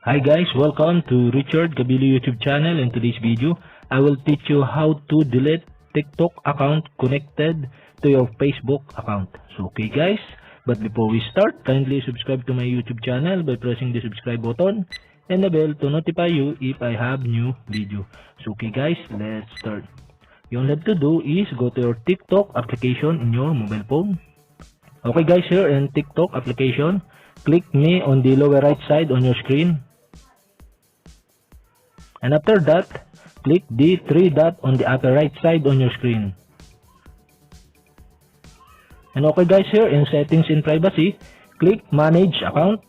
Hi guys, welcome to Richard Cabile YouTube channel. In today's video, I will teach you how to delete TikTok account connected to your Facebook account. So okay guys, but before we start, kindly subscribe to my YouTube channel by pressing the subscribe button and the bell to notify you if I have new video. So okay guys, let's start. You all have to do is go to your TikTok application in your mobile phone. Okay guys, here in TikTok application, click me on the lower right side on your screen. And after that, click the three dot on the upper right side on your screen. And okay guys, here in settings and privacy, click manage account.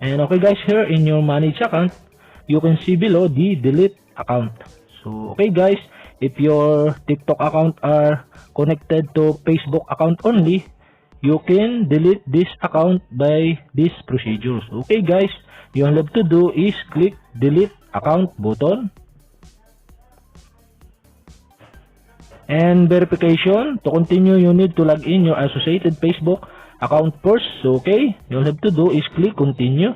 And okay guys, here in your manage account, you can see below the delete account. So okay guys, if your TikTok account are connected to Facebook account only, you can delete this account by this procedures. Okay guys, you all have to do is click delete account button. And verification, to continue you need to log in your associated Facebook account first. So okay, you all have to do is click continue.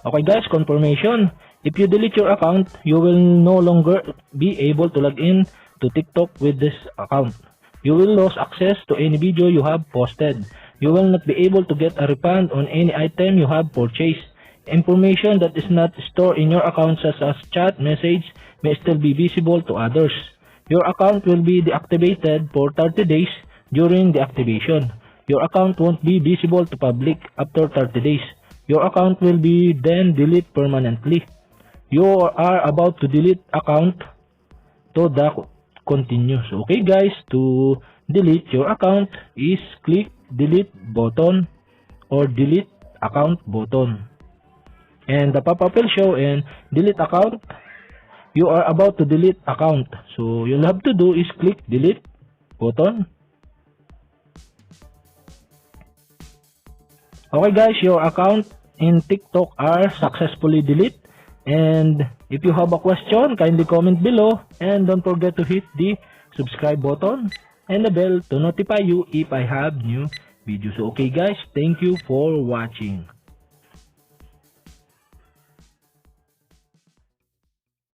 Okay guys, confirmation. If you delete your account, you will no longer be able to log in to TikTok with this account. You will lose access to any video you have posted. You will not be able to get a refund on any item you have purchased. Information that is not stored in your account such as chat message may still be visible to others. Your account will be deactivated for 30 days during the activation. Your account won't be visible to public after 30 days. Your account will be then deleted permanently. You are about to delete account to the continue. So okay guys, to delete your account is click delete button or delete account button. And the pop-up will show and delete account. You are about to delete account. So you'll have to do is click delete button. Okay guys, your account in TikTok are successfully deleted. And if you have a question, kindly comment below. And don't forget to hit the subscribe button and the bell to notify you if I have new videos. So okay guys, thank you for watching.